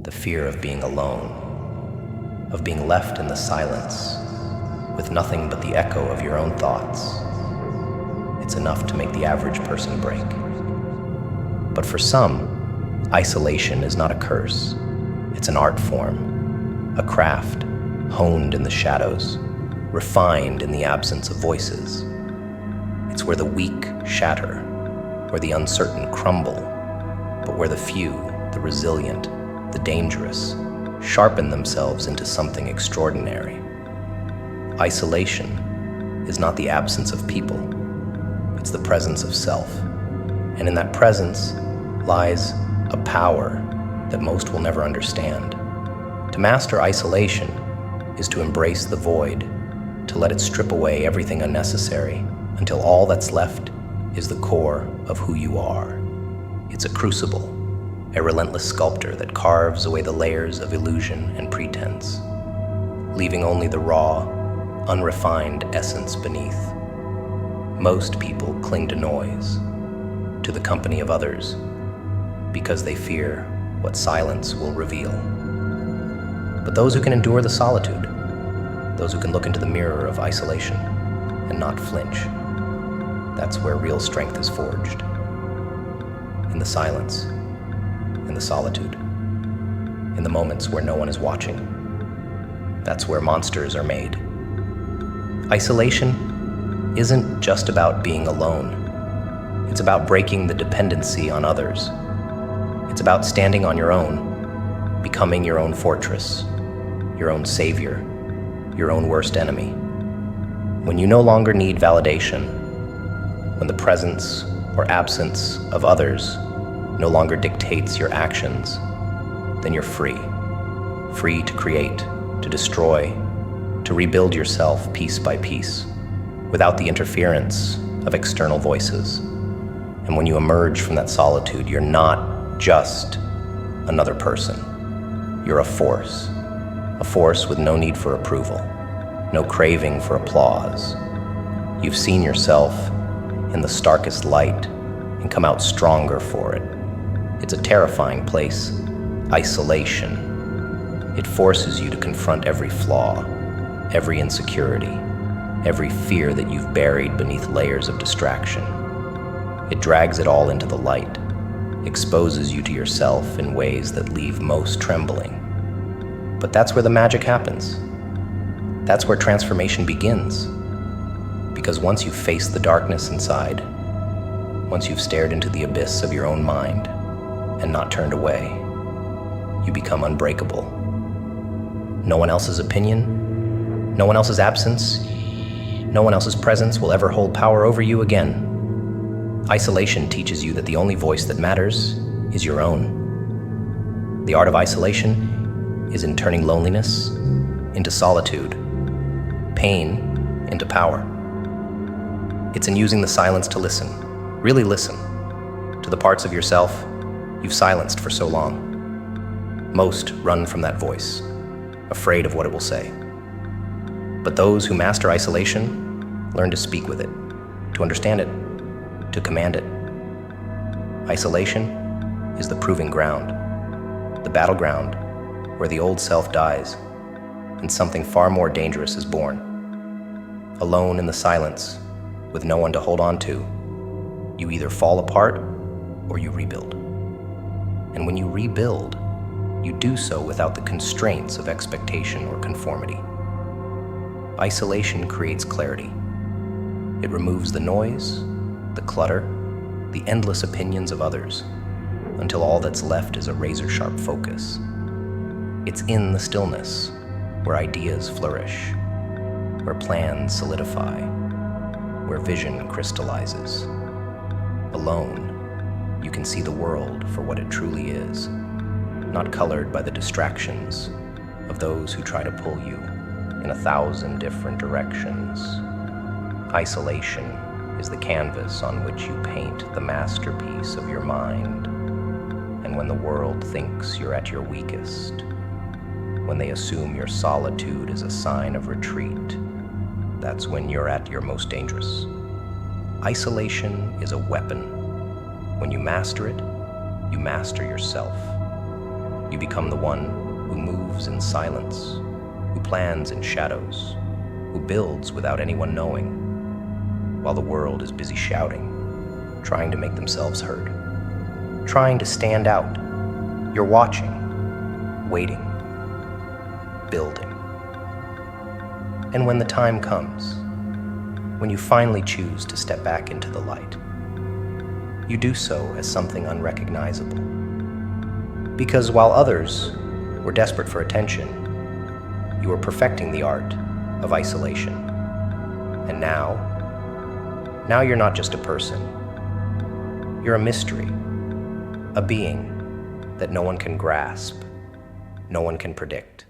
the fear of being alone, of being left in the silence, with nothing but the echo of your own thoughts. It's enough to make the average person break. But for some, isolation is not a curse. It's an art form, a craft, honed in the shadows, refined in the absence of voices. It's where the weak shatter, where the uncertain crumble, but where the few, the resilient, the dangerous, sharpen themselves into something extraordinary. Isolation is not the absence of people, it's the presence of self. And in that presence lies a power that most will never understand. To master isolation is to embrace the void, to let it strip away everything unnecessary until all that's left is the core of who you are. It's a crucible, a relentless sculptor that carves away the layers of illusion and pretense, leaving only the raw, unrefined essence beneath. Most people cling to noise, to the company of others, because they fear what silence will reveal. But those who can endure the solitude, those who can look into the mirror of isolation and not flinch, that's where real strength is forged. In the silence, in the solitude, in the moments where no one is watching. That's where monsters are made. Isolation isn't just about being alone. It's about breaking the dependency on others. It's about standing on your own, becoming your own fortress, your own savior, your own worst enemy. When you no longer need validation, when the presence or absence of others no longer dictates your actions, then you're free. Free to create, to destroy, to rebuild yourself piece by piece, without the interference of external voices. And when you emerge from that solitude, you're not just another person. You're a force with no need for approval, no craving for applause. You've seen yourself in the starkest light and come out stronger for it. It's a terrifying place, isolation. It forces you to confront every flaw, every insecurity, every fear that you've buried beneath layers of distraction. It drags it all into the light, exposes you to yourself in ways that leave most trembling. But that's where the magic happens. That's where transformation begins. Because once you've faced the darkness inside, once you've stared into the abyss of your own mind and not turned away, you become unbreakable. No one else's opinion, no one else's absence, no one else's presence will ever hold power over you again. Isolation teaches you that the only voice that matters is your own. The art of isolation is in turning loneliness into solitude, pain into power. It's in using the silence to listen, really listen, to the parts of yourself you've silenced for so long. Most run from that voice, afraid of what it will say. But those who master isolation learn to speak with it, to understand it, to command it. Isolation is the proving ground, the battleground where the old self dies and something far more dangerous is born. Alone in the silence, with no one to hold on to, you either fall apart or you rebuild. And when you rebuild, you do so without the constraints of expectation or conformity. Isolation creates clarity. It removes the noise, the clutter, the endless opinions of others, until all that's left is a razor-sharp focus. It's in the stillness where ideas flourish, where plans solidify, where vision crystallizes. Alone, you can see the world for what it truly is, not colored by the distractions of those who try to pull you in 1,000 different directions. Isolation is the canvas on which you paint the masterpiece of your mind. And when the world thinks you're at your weakest, when they assume your solitude is a sign of retreat, that's when you're at your most dangerous. Isolation is a weapon. When you master it, you master yourself. You become the one who moves in silence, who plans in shadows, who builds without anyone knowing, while the world is busy shouting, trying to make themselves heard, trying to stand out. You're watching, waiting, building. And when the time comes, when you finally choose to step back into the light, you do so as something unrecognizable. Because while others were desperate for attention, you were perfecting the art of isolation. And now you're not just a person. You're a mystery, a being that no one can grasp, no one can predict.